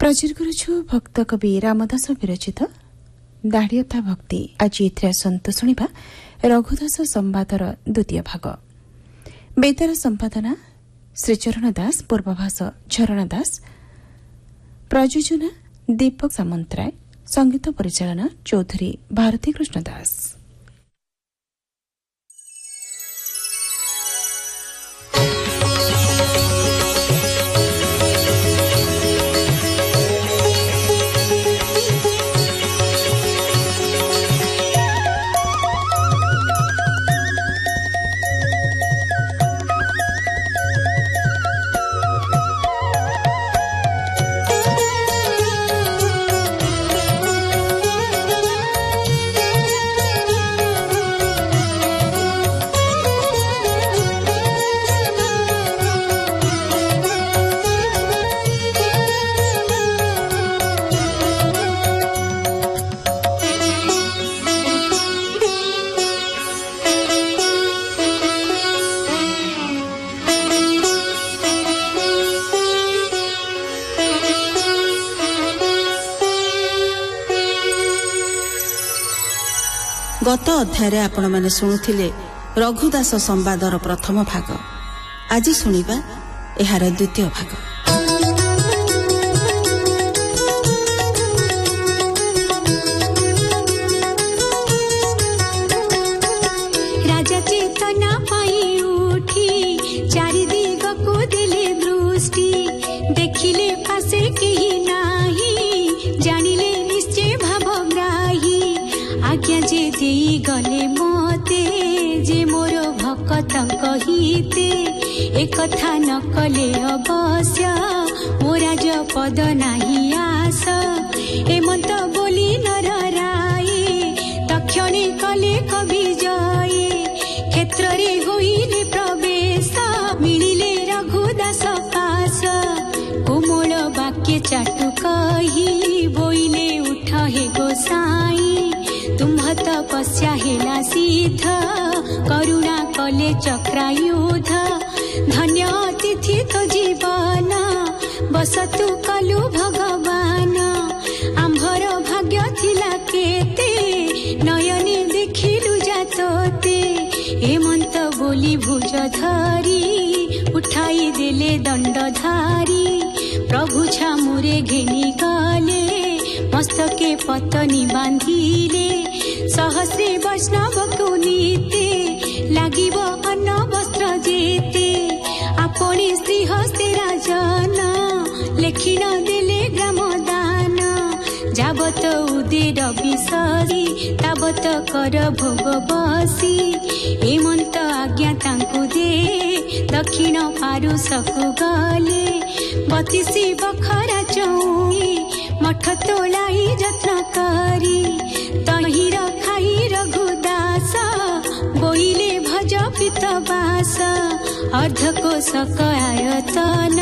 प्रचार करुछु भक्त कवि रामदास विरचित दाढ़ीयता भक्ति। आज एथिरे आसंतु शुणिबा रघुदास संवादर द्वितीय भाग। बेतार संपादना श्रीचरण दास, पूर्वाभास झरण दास, प्रयोजना दीपक सामंतराय, संगीत परिचालना चौधरी भारती कृष्ण दास। गत अध्याय आपण माने शुणुथिले रघुदास संवादर प्रथम भाग। आज शुणिबा एहार द्वितीय भाग। राजा चेतना पाई उठी चारिदिग को दिले दृष्टि, देखिले पासे केही नाही, जानिले निश्चय भावग्राही। आज्ञा जे देई गले मते, जे मोर भक्तंक हिते, एकथा न कले अवश्य मोराज पद नाही आस। हेमंत बोली नर राये, तक्षणे कले कवि जये, क्षेत्रे होइले प्रवेश, मिलिले रघुदास पास। कोमल वाक्य चाटु कही, बोइले उठ हे गोसाई, तुम्ह तपस्या हेला सिद्ध, करुणा कले चक्रायुध। धन्य अतिथि तो जीवन, बसतु कलु भगवान। आम्भर भाग्य थिला केते, नयने देखिलु जातते। हेमंत बोली भुज धरी, उठाई देले दंडधारी। प्रभु छामुरे घेनी गले, मस्तके पतनी बांधिले। सहस्रे वैष्णव को नीते, लागिब अन्न वस्त्र जेते। आपणे श्री हस्ते राजन, लेखिन देले ग्राम दान। जाबत उदेर विसरी, ताबत कर भोग बसी। हेमंत आज्ञा तांकु दे, दक्षिण पारुषकु गले। 32 बखरा चौई, मठ तोलाई जत्न करी। तही रखाई रघुदास, बोइले भज पितवास। अर्धकोशक आयतन,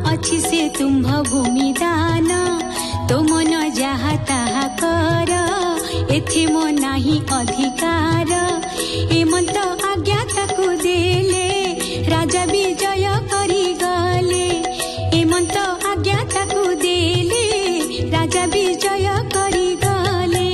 अछि से तुम्भ भूमि दान। तो मन जाहा ताहा कर, एथि मो नाही अधिकार। हेमंत आज्ञा ताकु देले, राजा विजय करी गले। हेमंत आज्ञा ताकु देले, राजा विजय करी गले।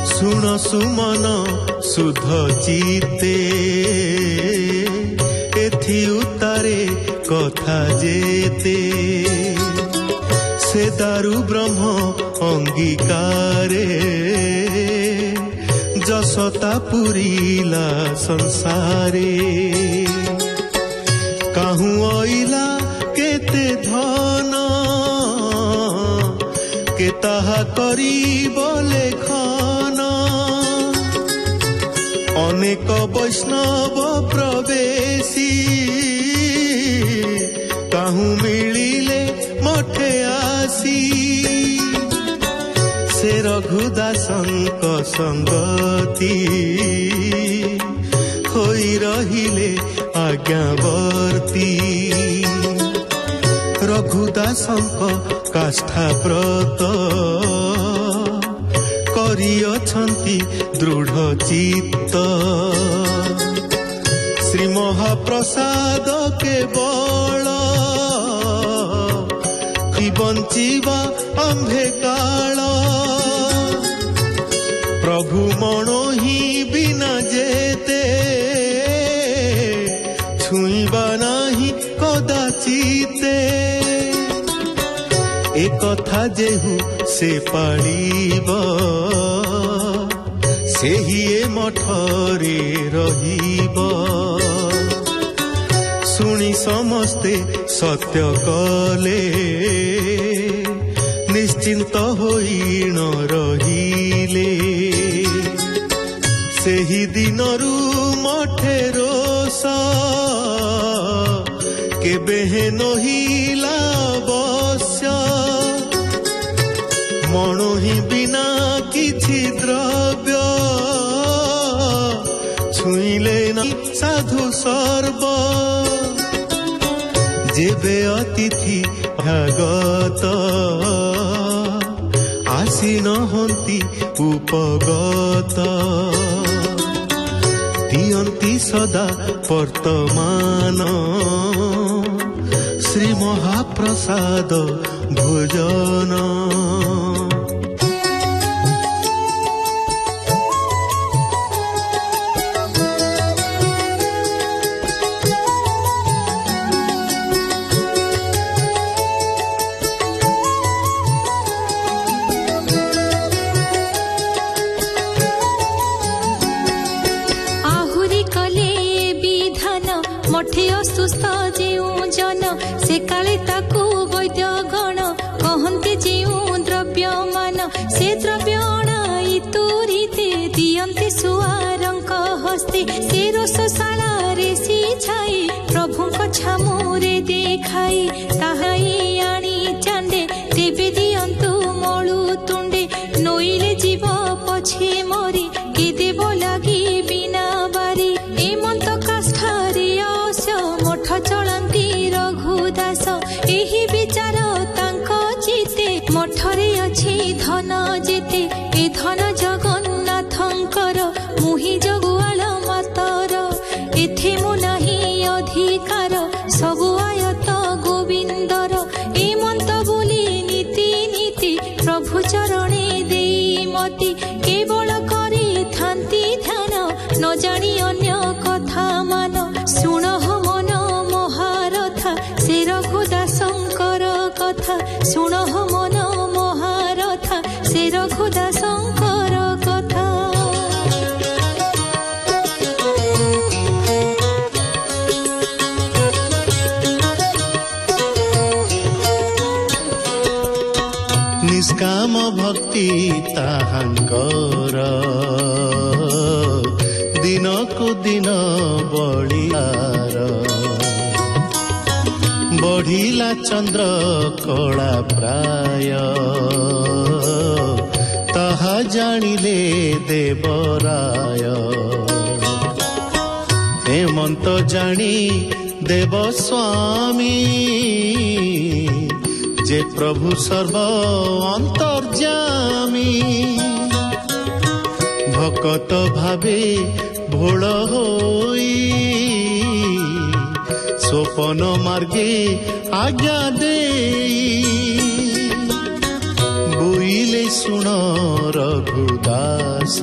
सुन सुमन सुध चिते, एथि उतारे कथा जेते। से दारु ब्रह्म अंगीकारे, जसता पुरीला संसारे। काहू आइला केते धन, के ताहा करी बोले खान। अनेक वैष्णव प्रवेशी, काहू मिलिले मठे आसी। से रघुदासंक संगति, होई ରହିଲେ ଆଜ୍ଞାବର୍ତ୍ତୀ। ରଘୁଦାସଙ୍କ କାଷ୍ଠା ବ୍ରତ କରିଅଛନ୍ତି ଦୃଢ଼ ଚିତ୍ତ। ଶ୍ରୀ ମହାପ୍ରସାଦ କେବଳ ବଞ୍ଚିବା ଆମ୍ଭେ କାଳ। ପ୍ରଭୁ ମଣ ହିଁ ବିନା ଯେତେ ଛୁଇଁବା ନାହିଁ କଦାଚିତେ। ଏ କଥା ଯେହୁ ସେ ପାଳିବ ସେହି ଏ ମଠରେ ରହିବ। ଶୁଣି ସମସ୍ତେ ସତ୍ୟ କଲେ ନିଶ୍ଚିନ୍ତ ହୋଇ ନ ରହିଲେ। ସେହି ଦିନରୁ ମଠେ ରୋଷ କେବେ ନହିଲା ଅବଶ୍ୟ। ମଣୁ ହିଁ ବିନା କିଛି ଦ୍ରବ୍ୟ ଛୁଇଁଲେ ନା ସାଧୁ ସର୍ବ। ଯେବେ ଅତିଥି ଭାଗତ ଆସି ନହନ୍ତି ଉପଗତ। ଦିଅନ୍ତି ସଦା ବର୍ତ୍ତମାନ ଶ୍ରୀ ମହାପ୍ରସାଦ ଭୋଜନ। ମଠେ ଅସୁସ୍ଥ ଯେଉଁ ଜନ ସେ କାଳେ ତାକୁ ବୈଦ୍ୟ ଗଣ କହନ୍ତି ଯେଉଁ ଦ୍ରବ୍ୟମାନ ସେ ଦ୍ରବ୍ୟ ଅଣାଇ ତୁରିତେ ଦିଅନ୍ତି ସୁଆରଙ୍କ ହସ୍ତେ। ସେ ରୋଷଶାଳାରେ ସିଝାଇ ପ୍ରଭୁଙ୍କ ଛାମୁରେ ଦେଖାଇ ତାହାଇ ଆଣି ଚାଣ୍ଡେ ତେବେ ଦିଅନ୍ତୁ ମଳୁ ତୁଣ୍ଡେ। ନୋଇଲେ ଯିବ ପଛେ ମରି କେ ଦେବ ଲାଗି ବିନା ବାରି। ଏମନ୍ତ କାଷ୍ଠାରେ ମଠ ଚଳନ୍ତି ରଘୁଦାସ ଏହି ବିଚାର ତାଙ୍କ ଚିତେ। ମଠରେ ଅଛି ଧନ ଯେତେ ଏ ଧନ ଜଗନ୍ନାଥଙ୍କର ମୁହିଁ ଜଗୁଆଳ ମାତର। ଏଥି ମୁଁ ନାହିଁ ଅଧିକାର ସବୁ ଆୟତ ଗୋବିନ୍ଦର। ଏମନ୍ତ ବୋଲି ନୀତି ନୀତି ପ୍ରଭୁ ଚରଣେ ଦେଇ ମତି କେବଳ କରିଥାନ୍ତି ଧ୍ୟାନ ନ ଜାଣି ଅନ୍ୟ କଥା ମାନ। ଶୁଣ ମନ ମହାରଥା ସେ ରଘୁଦାସଙ୍କର କଥା। ଶୁଣ ମନ ମହାରଥା ସେ ରଘୁଦାସଙ୍କର କଥା। ନିଷ୍କାମ ଭକ୍ତି ତାହାଙ୍କର ଦିନକୁ ଦିନ ବଳିବାର। ବଢିଲା ଚନ୍ଦ୍ର କଳା ପ୍ରାୟ ତାହା ଜାଣିଲେ ଦେବରାୟ। ହେମନ୍ତ ଜାଣି ଦେବ ସ୍ୱାମୀ ଯେ ପ୍ରଭୁ ସର୍ବ ଅନ୍ତର୍ଯାମୀ। ଭକତ ଭାବେ ଭୋଳ ହୋଇ ସ୍ୱପନ ମାର୍ଗେ ଆଜ୍ଞା ଦେଇ। ବୋଇଲେ ଶୁଣ ରଘୁଦାସ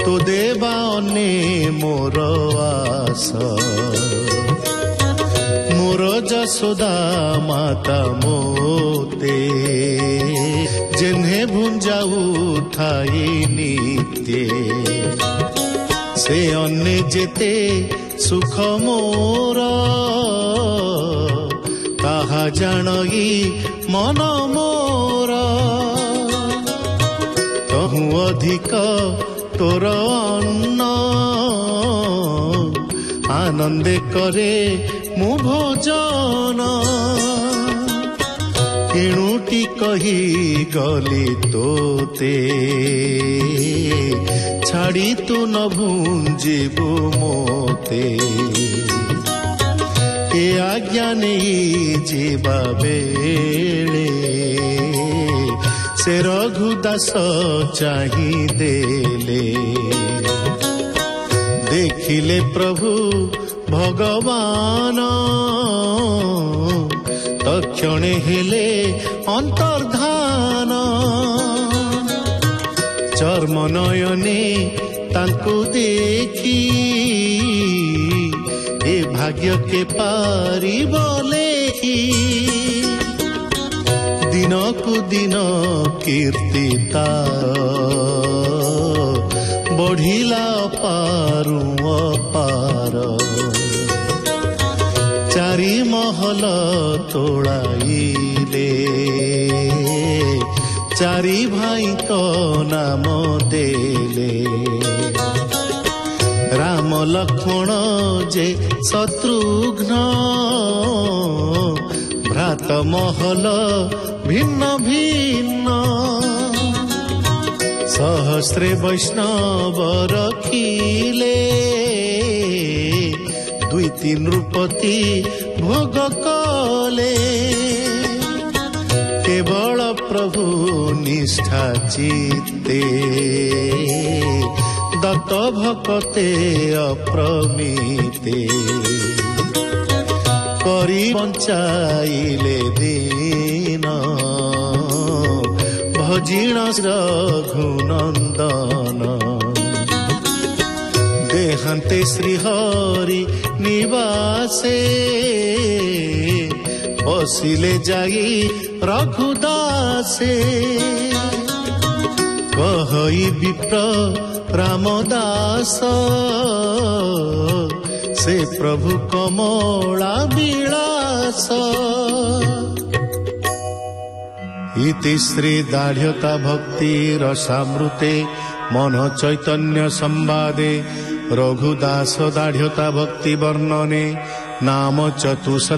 ତୋ ଦେବା ଅନେ ମୋର ଆସ। ମୋର ଯଶୋଦା ମାତା ମୋତେ ଯେହ୍ନେ ଭୁଞ୍ଜାଉ ଥାଇ ନିତ୍ୟେ। ସେ ଅନ୍ୟ ଯେତେ ସୁଖ ମୋର ତାହା ଜାଣଇ ମନ ମୋର। ତହୁଁ ଅଧିକ ତୋର ଅନ୍ନ ଆନନ୍ଦେ କରେ ମୁଁ ଭୋଜନ। କେଣୁଟି କହି ଗଲି ତୋତେ ଛାଡ଼ି ତୁ ନ ଭୁଞ୍ଜିବୁ ମୋତେ ଏ ଆଜ୍ଞା ନେଇ ଯିବା ବେଳେ ସେ ରଘୁଦାସ ଚାହିଁ ଦେଲେ ଦେଖିଲେ ପ୍ରଭୁ ଭଗବାନ ତକ୍ଷଣେ ହେଲେ ଅନ୍ତର୍ଧାନ ଚର୍ମ ନୟନେ ତାଙ୍କୁ ଦେଖି ଏ ଭାଗ୍ୟ କେ ପାରିବ ଲେଖି ଦିନକୁ ଦିନ କୀର୍ତ୍ତି ବଢିଲା ଅପାରୁ ଅପାର ଚାରି ମହଲ ତୋଳାଇଲେ ଚାରି ଭାଇଙ୍କ ନାମ ଦେଲେ ରାମ ଲକ୍ଷ୍ମଣ ଯେ ଶତ୍ରୁଘ୍ନ ଭ୍ରାତ ମହଲ ଭିନ୍ନ ଭିନ୍ନ ସହସ୍ରେ ବୈଷ୍ଣବ ରଖିଲେ ଦୁଇ ତିନି ରୂପତି ଭୋଗ କଲେ କେବଳ ପ୍ରଭୁ ନିଷ୍ଠା ଚିତ୍ତେ ଦତ୍ତ ଭକତେ ଅପ୍ରମିତେ କରି ବଞ୍ଚାଇଲେ ଦିନ ଭଜିଣ ରଘୁନନ୍ଦନ ଦେହାନ୍ତେ ଶ୍ରୀହରି ନିବାସେ ବସିଲେ ଯାଇ ରଘୁଦାସେ କହି ବିପ୍ର ରାମଦାସ ସେ ପ୍ରଭୁ କମଳା ବିଳାସ इति श्री दाढ़्यता भक्ति रसामृते मन चैतन्य संवादे रघुदास दाढ़्यता भक्ति वर्णने नाम 44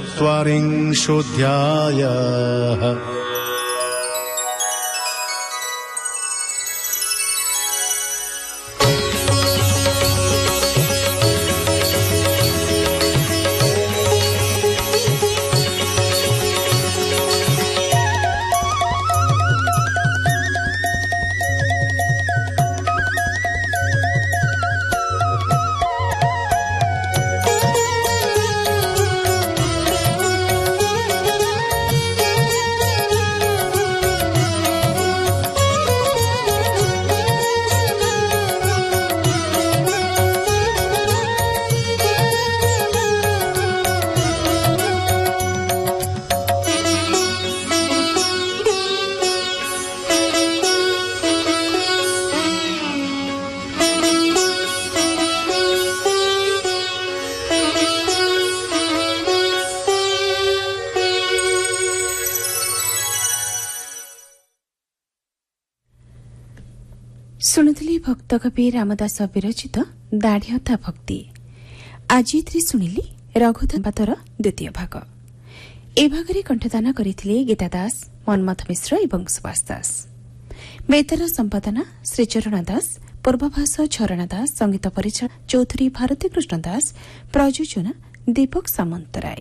ଶୁଣୁଥିଲି ଭକ୍ତ କବି ରାମଦାସ ବିରଚିତ ଦାଢ଼୍ୟତା ଭକ୍ତି। ଆଜି ଶୁଣିଲି ରଘୁଦାସର ଦ୍ୱିତୀୟ ଭାଗ। ଏ ଭାଗରେ କଣ୍ଠଦାନ କରିଥିଲେ ଗୀତା ଦାସ, ମନ୍ମଥ ମିଶ୍ର ଏବଂ ସୁବାସ ଦାସ। ବେତାର ସମ୍ପାଦନା ଶ୍ରୀଚରଣ ଦାସ, ପୂର୍ବଭାଷ ଝରଣା ଦାସ, ସଙ୍ଗୀତ ପରିଚାଳନା ଚୌଧୁରୀ ଭାରତୀ କୃଷ୍ଣ ଦାସ, ପ୍ରଯୋଜନା ଦୀପକ ସାମନ୍ତରାୟ।